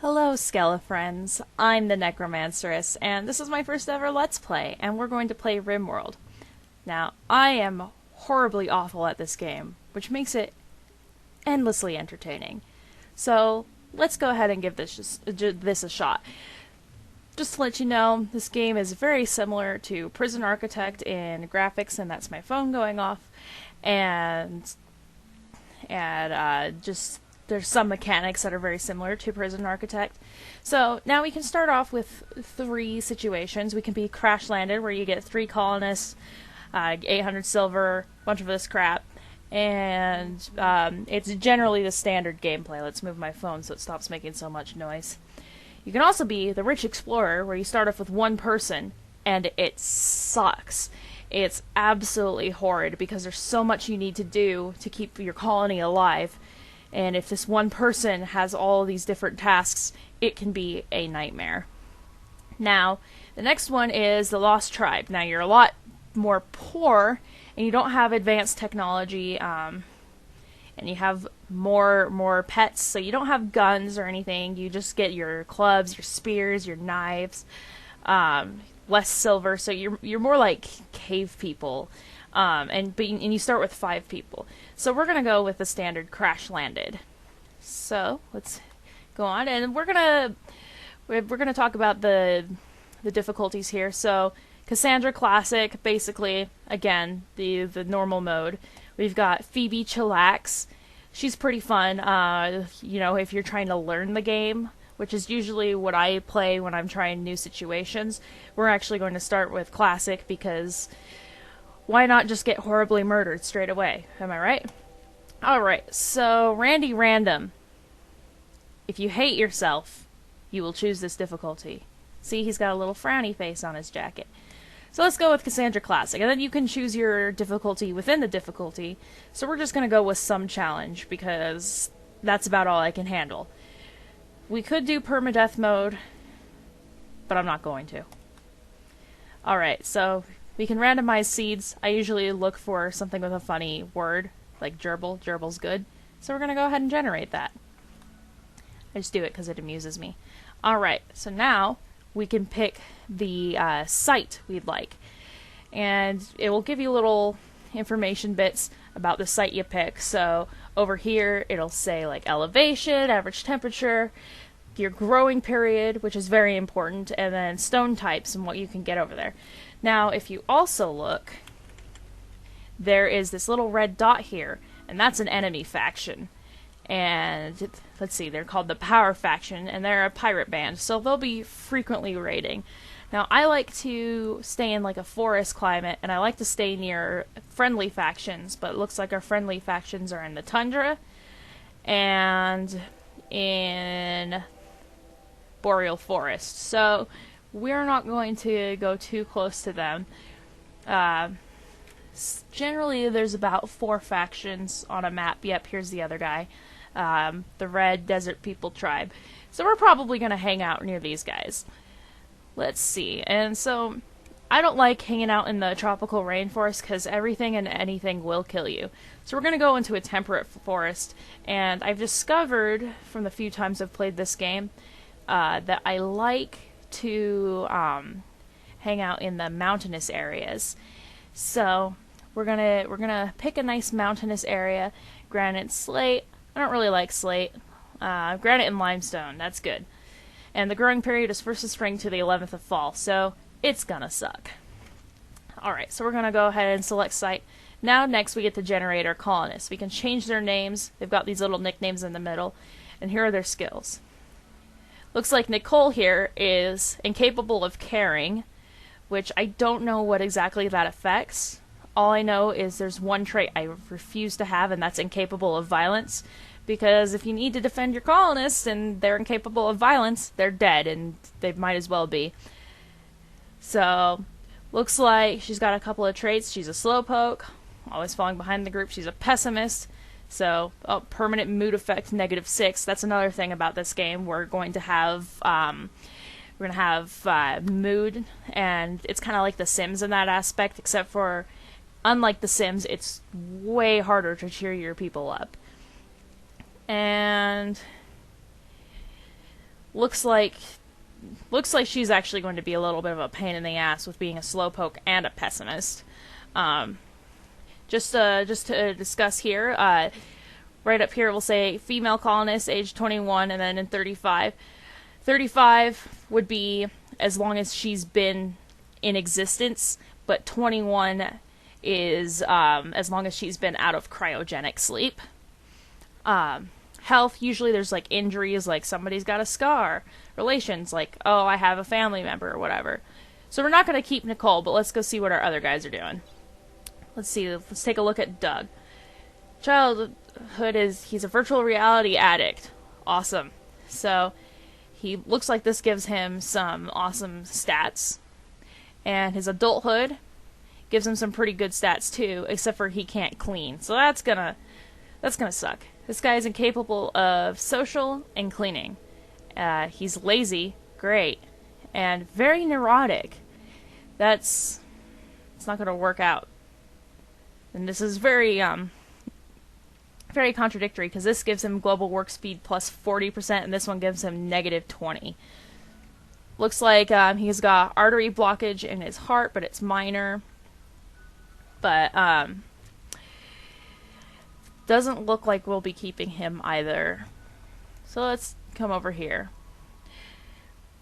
Hello, Skella friends. I'm the Necromanceress, and this is my first ever Let's Play, and we're going to play RimWorld. Now, I am horribly awful at this game, which makes it endlessly entertaining. So, let's go ahead and give this a shot. Just to let you know, this game is very similar to Prison Architect in graphics, and that's my phone going off, and just there's some mechanics that are very similar to Prison Architect. So now we can start off with 3 situations. We can be crash landed, where you get 3 colonists, 800 silver, a bunch of this crap, and it's generally the standard gameplay. Let's move my phone so it stops making so much noise. You can also be the rich explorer, where you start off with 1 person, and it sucks. It's absolutely horrid because there's so much you need to do to keep your colony alive. And if this 1 person has all these different tasks, it can be a nightmare. Now, the next one is the Lost Tribe. Now, you're a lot more poor, and you don't have advanced technology, and you have more pets, so you don't have guns or anything. You just get your clubs, your spears, your knives, less silver, so you're more like cave people. And you start with 5 people. So we're gonna go with the standard crash landed. So let's go on, and we're gonna talk about the difficulties here. So Cassandra Classic, basically, again, the normal mode. We've got Phoebe Chillax. She's pretty fun. You know, if you're trying to learn the game, which is usually what I play when I'm trying new situations. We're actually going to start with Classic because why not just get horribly murdered straight away? Am I right? Alright, so Randy Random. If you hate yourself, you will choose this difficulty. See, he's got a little frowny face on his jacket. So let's go with Cassandra Classic, and then you can choose your difficulty within the difficulty. So we're just going to go with some challenge, because that's about all I can handle. We could do permadeath mode, but I'm not going to. Alright, so we can randomize seeds. I usually look for something with a funny word, like gerbil. Gerbil's good. So we're going to go ahead and generate that. I just do it because it amuses me. Alright, so now we can pick the site we'd like. And it will give you little information bits about the site you pick. So over here it'll say like elevation, average temperature, your growing period, which is very important, and then stone types and what you can get over there. Now, if you also look, there is this little red dot here, and that's an enemy faction. And, let's see, they're called the Power Faction, and they're a pirate band, so they'll be frequently raiding. Now, I like to stay in like a forest climate, and I like to stay near friendly factions, but it looks like our friendly factions are in the tundra, and in boreal forest. So we're not going to go too close to them. Generally, there's about 4 factions on a map. Yep, here's the other guy. The Red Desert People Tribe. So we're probably going to hang out near these guys. Let's see. And so, I don't like hanging out in the tropical rainforest because everything and anything will kill you. So we're going to go into a temperate forest. And I've discovered, from the few times I've played this game, that I like to hang out in the mountainous areas. So we're gonna pick a nice mountainous area. Granite, slate. I don't really like slate. Granite and limestone. That's good. And the growing period is 1st of spring to the 11th of fall. So it's gonna suck. Alright, so we're gonna go ahead and select site. Now next we get to generate our colonists. We can change their names. They've got these little nicknames in the middle. And here are their skills. Looks like Nicole here is incapable of caring, which I don't know what exactly that affects. All I know is there's one trait I refuse to have, and that's incapable of violence. Because if you need to defend your colonists and they're incapable of violence, they're dead, and they might as well be. So, looks like she's got a couple of traits. She's a slowpoke, always falling behind the group. She's a pessimist. So, permanent mood effect, -6. That's another thing about this game. We're going to have mood, and it's kind of like The Sims in that aspect, except for, unlike The Sims, it's way harder to cheer your people up. And looks like she's actually going to be a little bit of a pain in the ass with being a slowpoke and a pessimist. Just to discuss here, right up here we'll say female colonist, age 21, and then in 35. 35 would be as long as she's been in existence, but 21 is as long as she's been out of cryogenic sleep. Health, usually there's like injuries, like somebody's got a scar. Relations, like, oh, I have a family member or whatever. So we're not going to keep Nicole, but let's go see what our other guys are doing. Let's see, let's take a look at Doug. Childhood he's a virtual reality addict. Awesome. So he looks like this gives him some awesome stats. And his adulthood gives him some pretty good stats too, except for he can't clean. So that's gonna suck. This guy is incapable of social and cleaning. He's lazy, great, and very neurotic. It's not gonna work out. And this is very very contradictory, because this gives him global work speed plus 40%, and this one gives him negative 20. Looks like he's got artery blockage in his heart, but it's minor. But doesn't look like we'll be keeping him either. So let's come over here.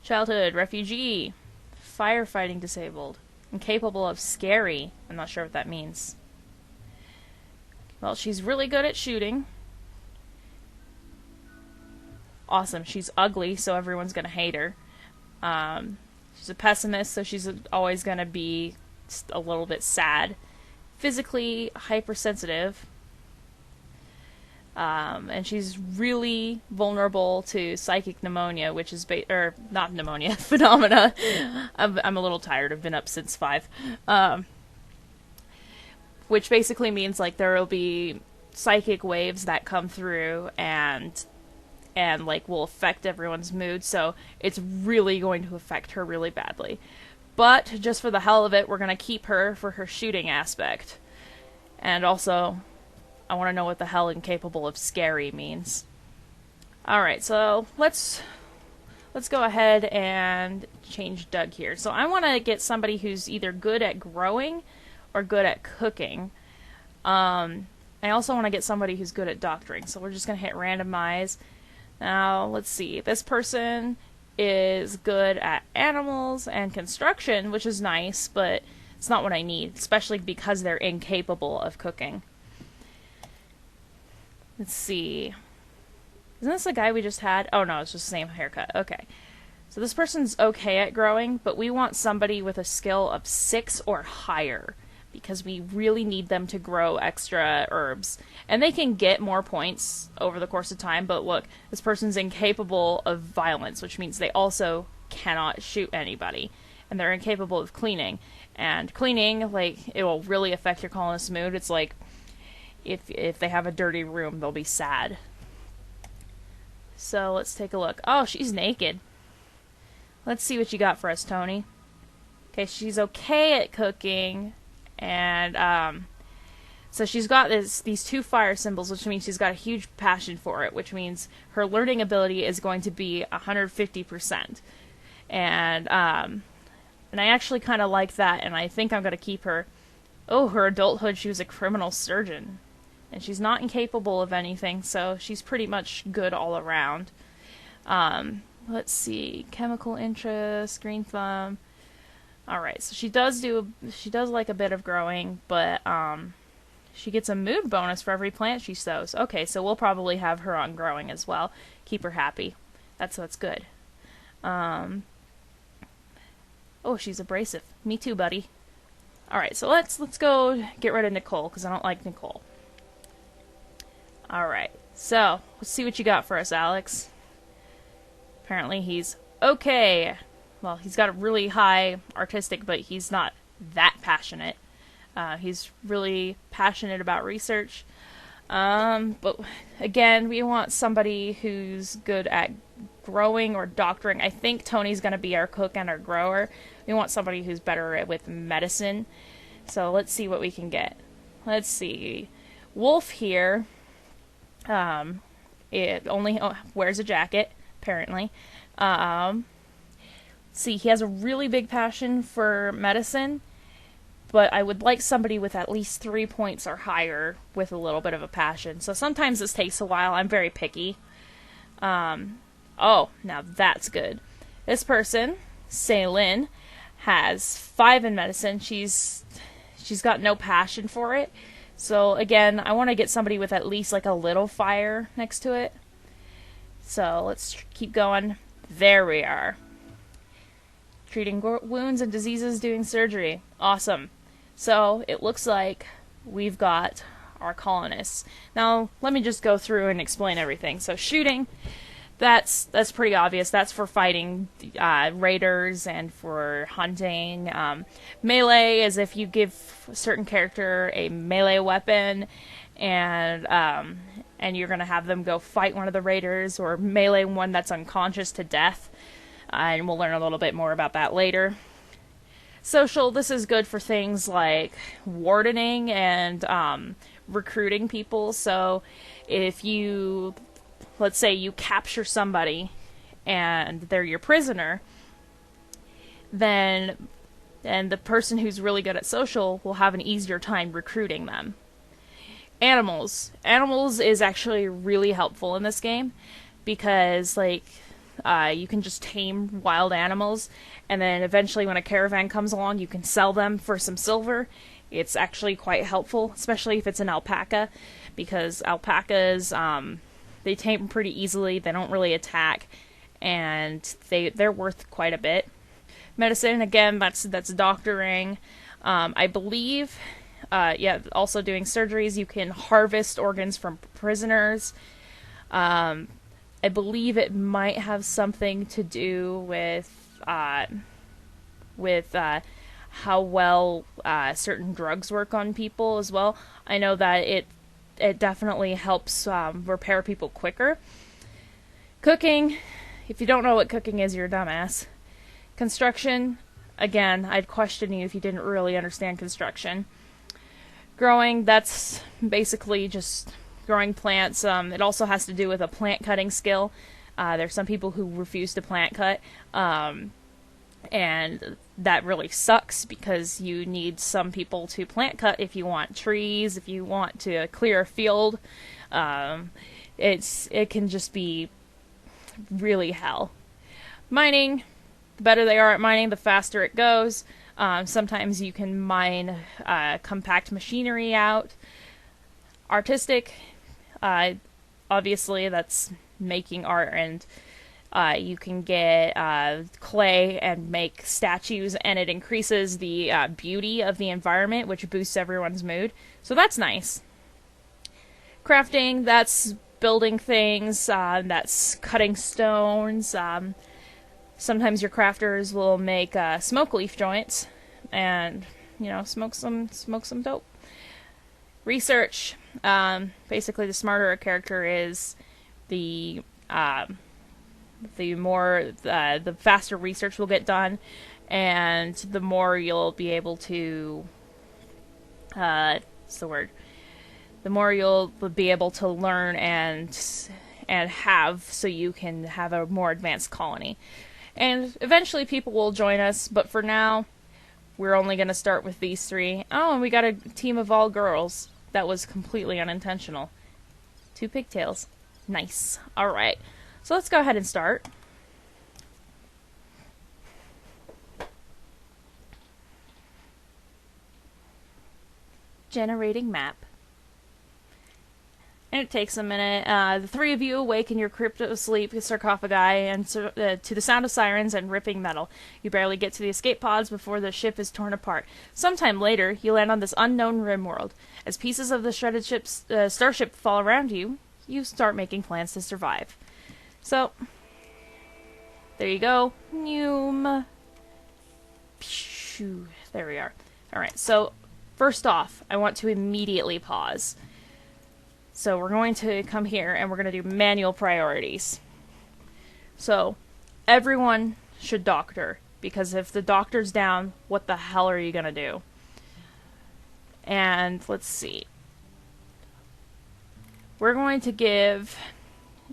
Childhood, refugee, firefighting disabled, incapable of scary. I'm not sure what that means. Well, she's really good at shooting. Awesome. She's ugly, so everyone's gonna hate her. She's a pessimist, so she's always gonna be a little bit sad. Physically hypersensitive. And she's really vulnerable to psychic pneumonia, which is not pneumonia, phenomena. I'm a little tired. I've been up since 5. Which basically means like there will be psychic waves that come through and like will affect everyone's mood. So it's really going to affect her really badly. But just for the hell of it, we're gonna keep her for her shooting aspect. And also, I want to know what the hell incapable of scary means. Alright, so let's go ahead and change Doug here. So I want to get somebody who's either good at growing or good at cooking. I also want to get somebody who's good at doctoring. So we're just going to hit randomize. Now, let's see. This person is good at animals and construction, which is nice, but it's not what I need, especially because they're incapable of cooking. Let's see. Isn't this the guy we just had? Oh no, it's just the same haircut. Okay. So this person's okay at growing, but we want somebody with a skill of 6 or higher, because we really need them to grow extra herbs. And they can get more points over the course of time, but look, this person's incapable of violence, which means they also cannot shoot anybody. And they're incapable of cleaning. And cleaning, like, it will really affect your colonist's mood. It's like, if they have a dirty room, they'll be sad. So let's take a look. Oh, she's naked. Let's see what you got for us, Tony. Okay, she's okay at cooking. And so she's got these 2 fire symbols, which means she's got a huge passion for it, which means her learning ability is going to be 150%. And I actually kind of like that, and I think I'm going to keep her. Oh, her adulthood, she was a criminal surgeon. And she's not incapable of anything, so she's pretty much good all around. Let's see. Chemical interest, green thumb. Alright, so she does like a bit of growing, but she gets a mood bonus for every plant she sows. Okay, so we'll probably have her on growing as well. Keep her happy. That's good. Oh, she's abrasive. Me too, buddy. Alright, so let's go get rid of Nicole, because I don't like Nicole. Alright, so let's see what you got for us, Alex. Apparently he's okay. Well, he's got a really high artistic, but he's not that passionate. He's really passionate about research. But again, we want somebody who's good at growing or doctoring. I think Tony's going to be our cook and our grower. We want somebody who's better with medicine. So let's see what we can get. Let's see. Wolf here, it only wears a jacket, apparently. Um, see, he has a really big passion for medicine, but I would like somebody with at least 3 points or higher with a little bit of a passion. So sometimes this takes a while. I'm very picky. Oh, now that's good. This person, Celine, has 5 in medicine. She's got no passion for it. So again, I want to get somebody with at least like a little fire next to it. So let's keep going. There we are. Treating wounds and diseases, doing surgery. Awesome. So it looks like we've got our colonists. Now let me just go through and explain everything. So shooting, that's pretty obvious. That's for fighting raiders and for hunting. Melee is if you give a certain character a melee weapon, and you're gonna have them go fight one of the raiders, or melee one that's unconscious to death. And we'll learn a little bit more about that later. Social, this is good for things like wardening and recruiting people. So if you, let's say you capture somebody and they're your prisoner, then the person who's really good at social will have an easier time recruiting them. Animals. Animals is actually really helpful in this game because, like, you can just tame wild animals, and then eventually when a caravan comes along, you can sell them for some silver. It's actually quite helpful, especially if it's an alpaca, because alpacas, they tame pretty easily, they don't really attack, and they're worth quite a bit. Medicine, again, that's doctoring. I believe, also doing surgeries. You can harvest organs from prisoners. I believe it might have something to do with how well certain drugs work on people as well. I know that it definitely helps repair people quicker. Cooking, if you don't know what cooking is, you're a dumbass. Construction, again, I'd question you if you didn't really understand construction. Growing, that's basically just growing plants. It also has to do with a plant cutting skill. There's some people who refuse to plant cut, and that really sucks because you need some people to plant cut if you want trees, if you want to clear a field. It can just be really hell. Mining, the better they are at mining, the faster it goes. Sometimes you can mine compact machinery out. Artistic, obviously that's making art, and you can get clay and make statues, and it increases the beauty of the environment, which boosts everyone's mood. So that's nice. Crafting, that's building things, that's cutting stones. Sometimes your crafters will make smoke leaf joints, and smoke some dope. Research, basically, the smarter a character is, the faster research will get done, and the more you'll be able to, the more you'll be able to learn and have, so you can have a more advanced colony. And eventually people will join us, but for now, we're only going to start with these 3. Oh, and we got a team of all girls. That was completely unintentional. 2 pigtails. Nice. Alright. So let's go ahead and start. Generating map. And it takes a minute. The 3 of you awake in your crypto-sleep sarcophagi and to the sound of sirens and ripping metal. You barely get to the escape pods before the ship is torn apart. Sometime later, you land on this unknown RimWorld. As pieces of the shredded starship fall around you, you start making plans to survive. So, there you go. Noom. There we are. Alright, so first off, I want to immediately pause. So we're going to come here and we're going to do manual priorities. So everyone should doctor, because if the doctor's down, what the hell are you going to do? And let's see. We're going to give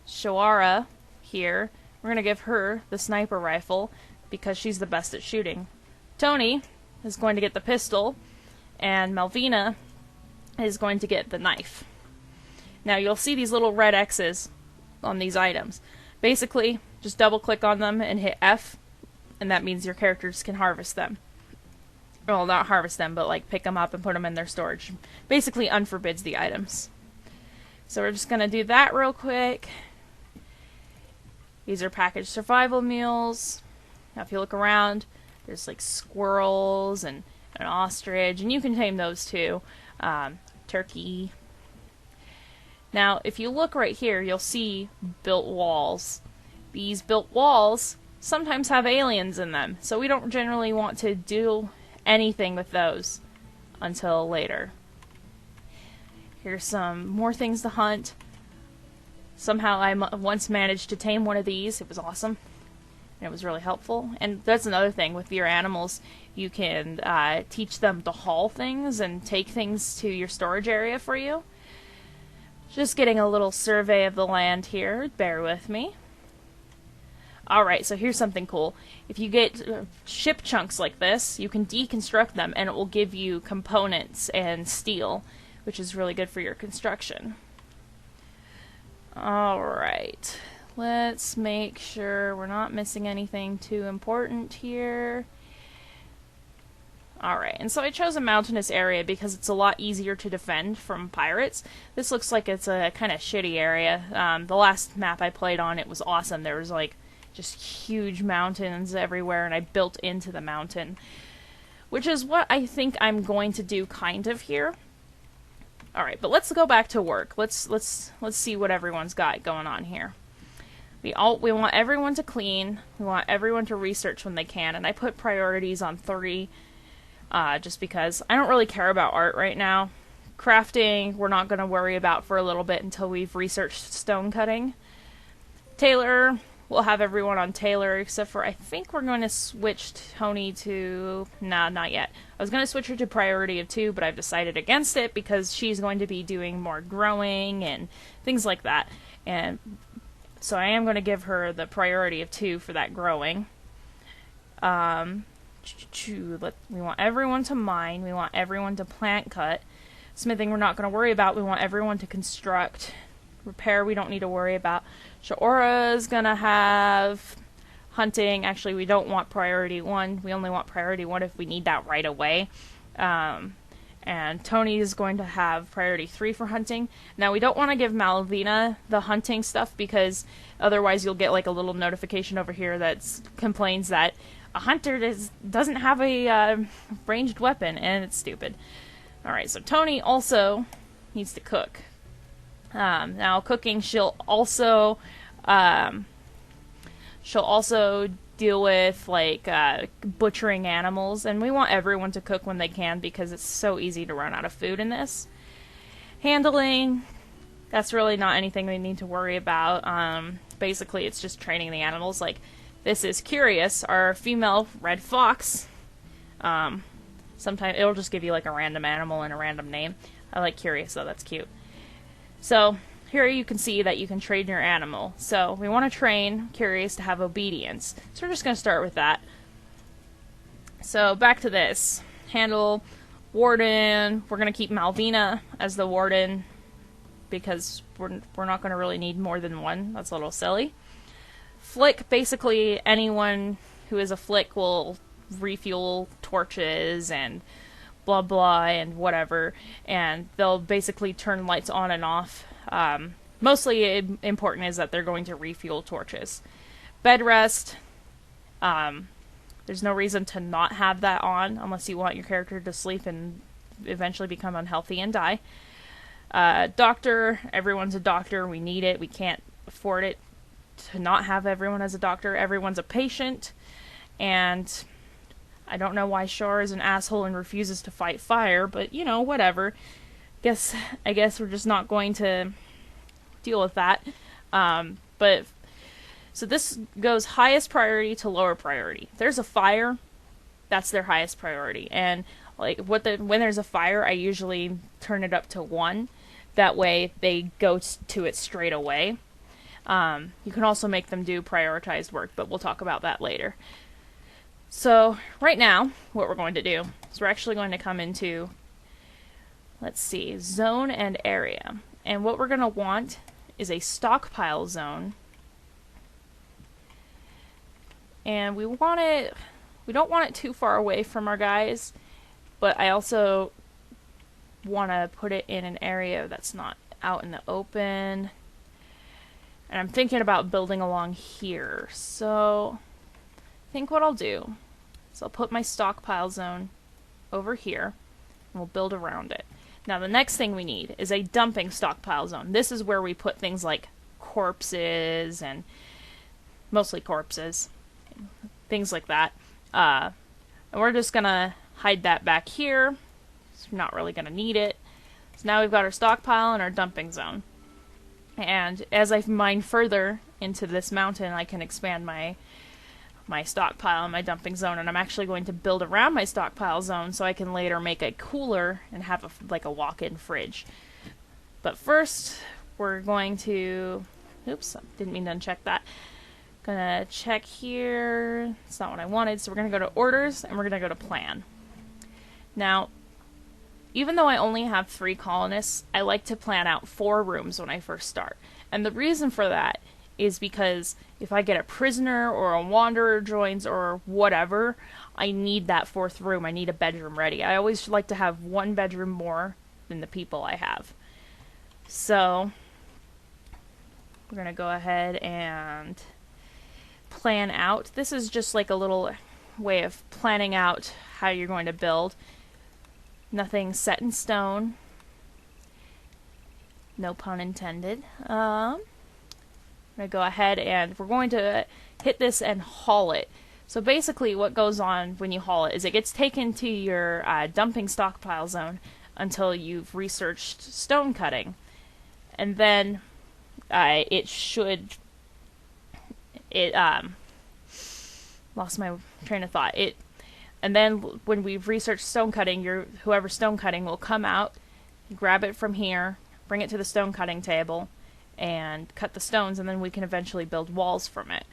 Shoara here we're going to give her the sniper rifle because she's the best at shooting. Tony is going to get the pistol, and Malvina is going to get the knife. Now you'll see these little red X's on these items. Basically, just double click on them and hit F, and that means your characters can harvest them. Well, not harvest them, but like pick them up and put them in their storage. Basically unforbids the items. So we're just going to do that real quick. These are packaged survival meals. Now if you look around, there's like squirrels and an ostrich, and you can tame those too. Turkey. Now if you look right here, you'll see built walls. These built walls sometimes have aliens in them, so we don't generally want to do anything with those until later. Here's some more things to hunt. Somehow I once managed to tame one of these. It was awesome. And it was really helpful. And that's another thing with your animals. You can teach them to haul things and take things to your storage area for you. Just getting a little survey of the land here. Bear with me. Alright, so here's something cool. If you get ship chunks like this, you can deconstruct them and it will give you components and steel, which is really good for your construction. Alright, let's make sure we're not missing anything too important here. Alright, and so I chose a mountainous area because it's a lot easier to defend from pirates. This looks like it's a kind of shitty area. The last map I played on, it was awesome. There was like just huge mountains everywhere, and I built into the mountain, which is what I think I'm going to do kind of here. Alright, but let's go back to work. Let's see what everyone's got going on here. We want everyone to clean. We want everyone to research when they can, and I put priorities on 3 just because I don't really care about art right now. Crafting, we're not going to worry about for a little bit until we've researched stone cutting. Tailor, we'll have everyone on Tailor, except for I think we're going to switch Tony to... Nah, not yet. I was going to switch her to priority of 2, but I've decided against it because she's going to be doing more growing and things like that. And so I am going to give her the priority of 2 for that growing. We want everyone to mine. We want everyone to plant cut. Smithing we're not going to worry about. We want everyone to construct. Repair we don't need to worry about. Shaora's gonna have hunting. Actually, we don't want priority 1. We only want priority 1 if we need that right away. And Tony is going to have priority 3 for hunting. Now, we don't want to give Malvina the hunting stuff because otherwise you'll get like a little notification over here that complains that a hunter doesn't have a ranged weapon, and it's stupid. Alright, so Tony also needs to cook. Now cooking, she'll also deal with like butchering animals, and we want everyone to cook when they can because it's so easy to run out of food in this. Handling, that's really not anything we need to worry about. Basically it's just training the animals. Like this is Curious, our female red fox. Sometimes it'll just give you like a random animal and a random name. I like Curious though, that's cute. So, here you can see that you can train your animal. So, we want to train Curious to have obedience. So, we're just going to start with that. So, back to this. Handle, Warden. We're going to keep Malvina as the Warden because we're not going to really need more than one. That's a little silly. Flick, basically anyone who is a Flick will refuel torches and blah blah and whatever, and they'll basically turn lights on and off. Mostly important is that they're going to refuel torches. Bed rest, there's no reason to not have that on unless you want your character to sleep and eventually become unhealthy and die. Doctor, everyone's a doctor, we need it, we can't afford it to not have everyone as a doctor. Everyone's a patient, and I don't know why Shar is an asshole and refuses to fight fire, but, you know, whatever. I guess we're just not going to deal with that. But, so this goes highest priority to lower priority. If there's a fire, that's their highest priority. And, like, when there's a fire, I usually turn it up to 1. That way, they go to it straight away. You can also make them do prioritized work, but we'll talk about that later. So right now, what we're going to do is we're actually going to come into, let's see, zone and area. And what we're going to want is a stockpile zone. And we don't want it too far away from our guys, but I also want to put it in an area that's not out in the open. And I'm thinking about building along here. So I think what I'll do is I'll put my stockpile zone over here, and we'll build around it. Now the next thing we need is a dumping stockpile zone. This is where we put things like corpses, and mostly corpses, things like that. And we're just gonna hide that back here. We're not really gonna need it. So now we've got our stockpile and our dumping zone. And as I mine further into this mountain, I can expand my stockpile and my dumping zone, and I'm actually going to build around my stockpile zone so I can later make a cooler and have like a walk-in fridge. But first, we're going to, oops, didn't mean to uncheck that. Gonna check here, it's not what I wanted, so we're gonna go to orders and we're gonna go to plan. Now, even though I only have 3 colonists, I like to plan out 4 rooms when I first start. And the reason for that is because if I get a prisoner or a wanderer joins or whatever, I need that 4th room. I need a bedroom ready. I always like to have 1 bedroom more than the people I have. So we're going to go ahead and plan out. This is just like a little way of planning out how you're going to build. Nothing set in stone. No pun intended. I'm going to go ahead and we're going to hit this and haul it. So basically what goes on when you haul it is it gets taken to your dumping stockpile zone until you've researched stone cutting. And then lost my train of thought. And then when we've researched stone cutting, whoever's stone cutting will come out, grab it from here, bring it to the stone cutting table, and cut the stones, and then we can eventually build walls from it.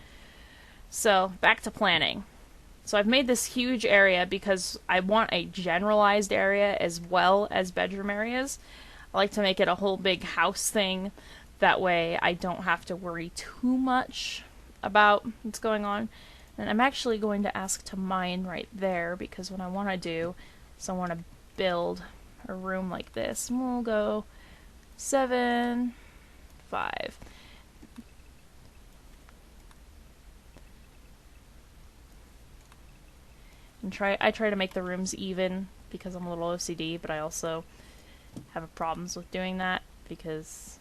So, back to planning. So I've made this huge area because I want a generalized area as well as bedroom areas. I like to make it a whole big house thing. That way I don't have to worry too much about what's going on. And I'm actually going to ask to mine right there because what I want to do is I want to build a room like this. And we'll go 7, 5. And I try to make the rooms even because I'm a little OCD, but I also have problems with doing that because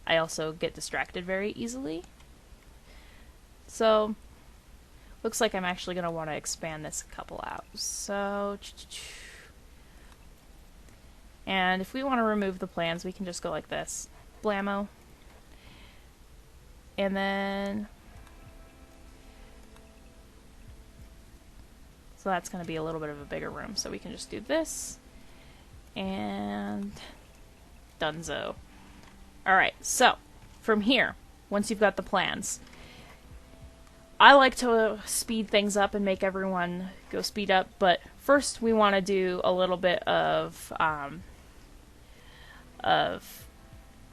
I also get distracted very easily. So, looks like I'm actually going to want to expand this a couple out. So, and if we want to remove the plans, we can just go like this. Blammo. And then, so that's going to be a little bit of a bigger room. So we can just do this. And donezo. Alright, so, from here, once you've got the plans, I like to speed things up and make everyone go speed up, but first we want to do a little bit of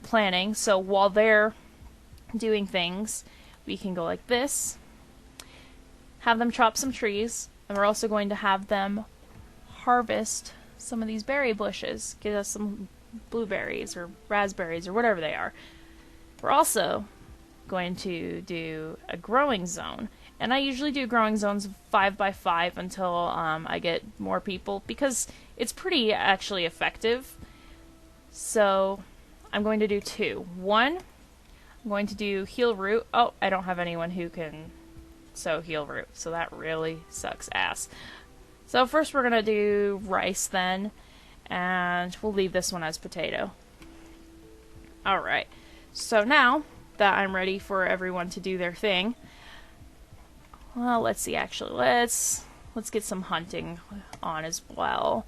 planning. So while they're doing things, we can go like this, have them chop some trees, and we're also going to have them harvest some of these berry bushes, get us some blueberries or raspberries or whatever they are. We're also going to do a growing zone, and I usually do growing zones 5 by 5 until I get more people because it's pretty actually effective. So I'm going to do 2. 1, I'm going to do heal root. Oh, I don't have anyone who can sow heal root, so that really sucks ass. So first we're going to do rice then, and we'll leave this one as potato. Alright, so now that I'm ready for everyone to do their thing, well, let's see, actually, let's get some hunting on as well.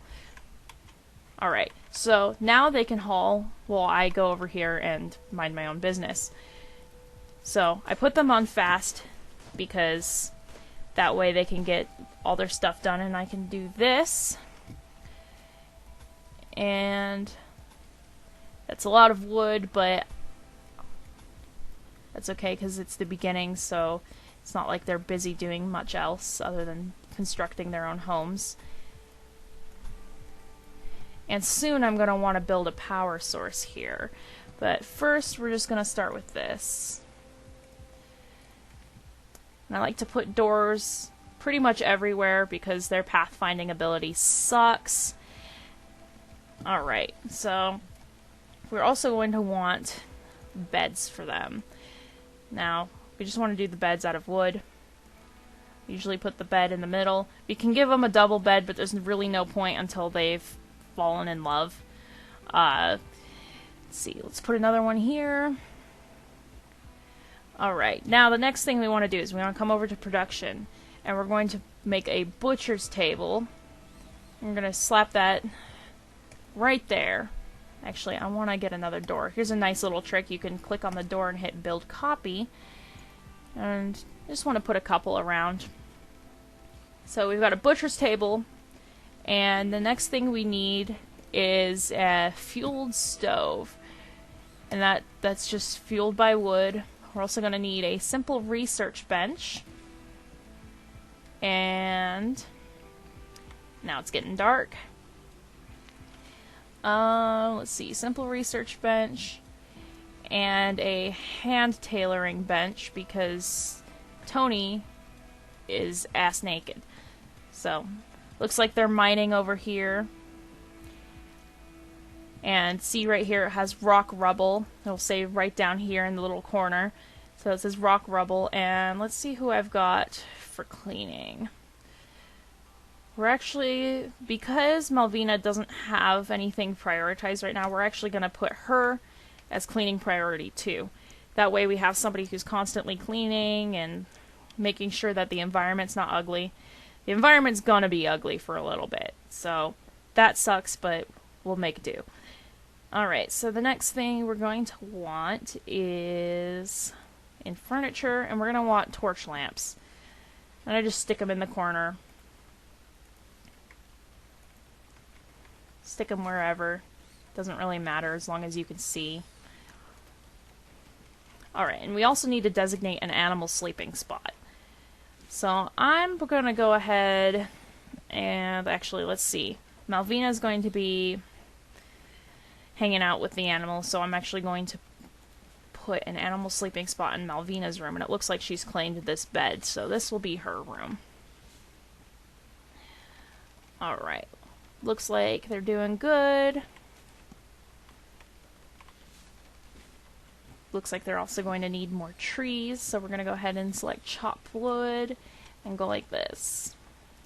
Alright, so now they can haul while I go over here and mind my own business. So I put them on fast because that way they can get all their stuff done, and I can do this. And that's a lot of wood, but that's okay because it's the beginning, so it's not like they're busy doing much else other than constructing their own homes. And soon I'm going to want to build a power source here. But first we're just going to start with this. And I like to put doors pretty much everywhere because their pathfinding ability sucks. Alright, so we're also going to want beds for them. Now, we just want to do the beds out of wood. Usually put the bed in the middle. We can give them a double bed, but there's really no point until they've fallen in love. Let's see, let's put another one here. Alright, now the next thing we want to do is we want to come over to production, and we're going to make a butcher's table. We're going to slap that right there. Actually, I want to get another door. Here's a nice little trick. You can click on the door and hit build copy, and I just want to put a couple around. So we've got a butcher's table, and the next thing we need is a fueled stove, and that's just fueled by wood. We're also going to need a simple research bench, and now it's getting dark. Let's see, simple research bench and a hand tailoring bench because Tony is ass naked. So, looks like they're mining over here. And see right here, it has rock rubble. It'll say right down here in the little corner. So it says rock rubble, and let's see who I've got for cleaning. We're actually, because Malvina doesn't have anything prioritized right now, we're actually going to put her as cleaning priority too. That way we have somebody who's constantly cleaning and making sure that the environment's not ugly. The environment's gonna be ugly for a little bit, so that sucks, but we'll make do. Alright, so the next thing we're going to want is in furniture, and we're going to want torch lamps. And I just stick them in the corner. Stick them wherever. Doesn't really matter as long as you can see. Alright, and we also need to designate an animal sleeping spot. So I'm going to go ahead and actually, let's see. Malvina is going to be hanging out with the animal, so I'm actually going to put an animal sleeping spot in Malvina's room, and it looks like she's claimed this bed, so this will be her room. Alright. Looks like they're doing good. Looks like they're also going to need more trees, so we're going to go ahead and select chop wood and go like this.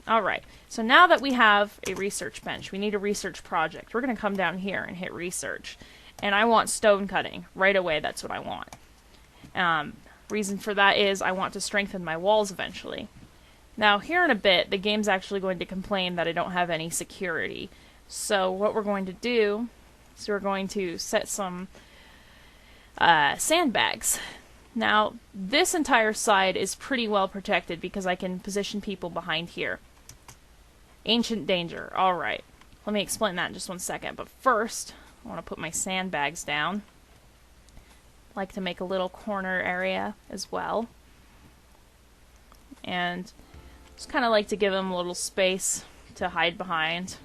Alright, so now that we have a research bench, we need a research project. We're going to come down here and hit research. And I want stone cutting. Right away, that's what I want. Reason for that is I want to strengthen my walls eventually. Now, here in a bit, the game's actually going to complain that I don't have any security. So what we're going to do is we're going to set some sandbags. Now, this entire side is pretty well protected because I can position people behind here. Ancient danger. Alright. Let me explain that in just one second. But first, I want to put my sandbags down. I like to make a little corner area as well. And just kind of like to give them a little space to hide behind.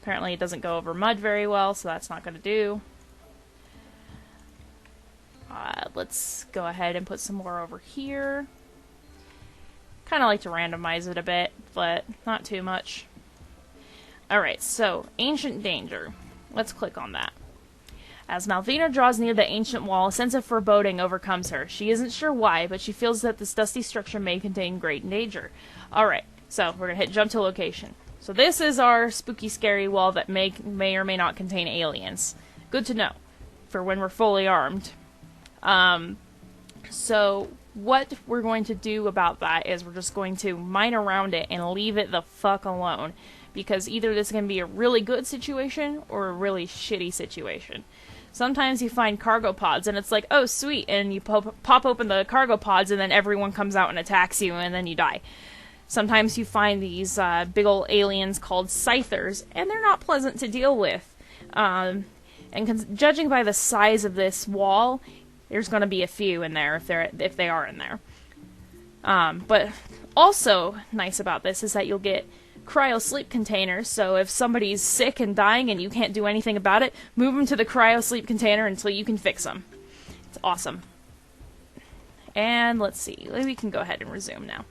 Apparently it doesn't go over mud very well, so that's not going to do. Let's go ahead and put some more over here. Kind of like to randomize it a bit, but not too much. Alright, so, Ancient Danger. Let's click on that. As Malvina draws near the ancient wall, a sense of foreboding overcomes her. She isn't sure why, but she feels that this dusty structure may contain great danger. Alright, so we're going to hit jump to location. So this is our spooky, scary wall that may or may not contain aliens. Good to know, for when we're fully armed. So what we're going to do about that is we're just going to mine around it and leave it the fuck alone. because either this can be a really good situation or a really shitty situation. Sometimes you find cargo pods and it's like, oh sweet, and you pop open the cargo pods and then everyone comes out and attacks you and then you die. Sometimes you find these big old aliens called scythers, and they're not pleasant to deal with. And judging by the size of this wall, there's going to be a few in there if they are in there. But also nice about this is that you'll get cryo sleep containers, so if somebody's sick and dying and you can't do anything about it, move them to the cryo sleep container until you can fix them. It's awesome. And let's see, we can go ahead and resume now.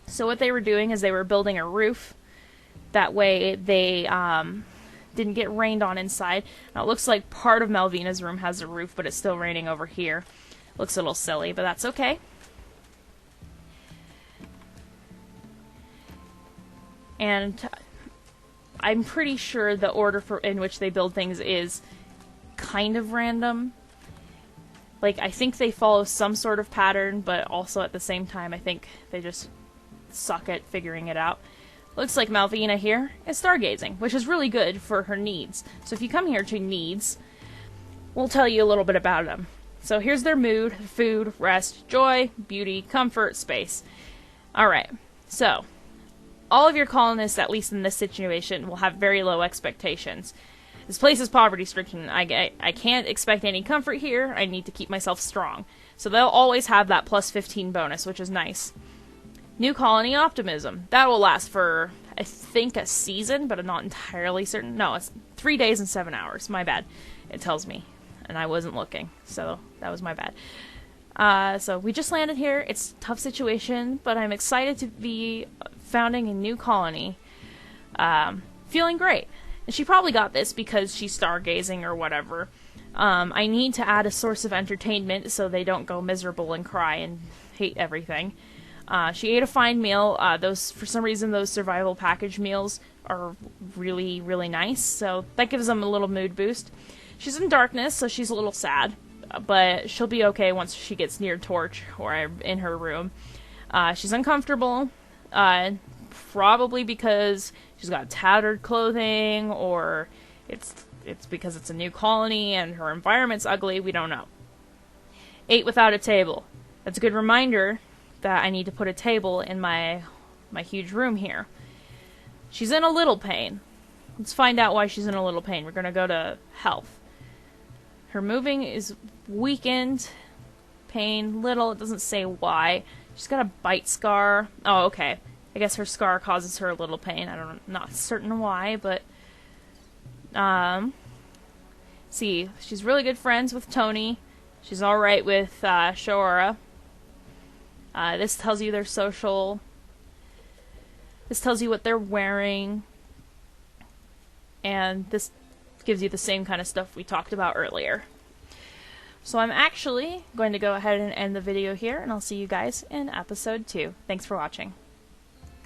So what they were doing is they were building a roof. That way they didn't get rained on inside. Now it looks like part of Malvina's room has a roof, but it's still raining over here. Looks a little silly, but that's okay. And I'm pretty sure the order in which they build things is kind of random. Like, I think they follow some sort of pattern, but also at the same time, I think they just suck at figuring it out. Looks like Malvina here is stargazing, which is really good for her needs. So if you come here to needs, we'll tell you a little bit about them. So here's their mood: food, rest, joy, beauty, comfort, space. Alright, so all of your colonists, at least in this situation, will have very low expectations. This place is poverty-stricken. I can't expect any comfort here. I need to keep myself strong. So they'll always have that plus 15 bonus, which is nice. New colony optimism. That will last for, I think, a season, but I'm not entirely certain. No, it's 3 days and 7 hours. My bad. It tells me. And I wasn't looking, so that was my bad. So we just landed here. It's a tough situation, but I'm excited to be founding a new colony. Feeling great. And she probably got this because she's stargazing or whatever. I need to add a source of entertainment so they don't go miserable and cry and hate everything. She ate a fine meal. For some reason, those survival package meals are really, really nice, so that gives them a little mood boost. She's in darkness, so she's a little sad, but she'll be okay once she gets near torch or in her room. She's uncomfortable, probably because she's got tattered clothing, or it's because it's a new colony and her environment's ugly. We don't know. Ate without a table. That's a good reminder that I need to put a table in my huge room here. She's in a little pain. Let's find out why she's in a little pain. We're going to go to health. Her moving is weakened. Pain, little. It doesn't say why. She's got a bite scar. Oh, okay. I guess her scar causes her a little pain. I'm not certain why, but see, she's really good friends with Tony. She's alright with Shoara. This tells you their social. This tells you what they're wearing. And this gives you the same kind of stuff we talked about earlier. So I'm actually going to go ahead and end the video here, and I'll see you guys in episode 2. Thanks for watching.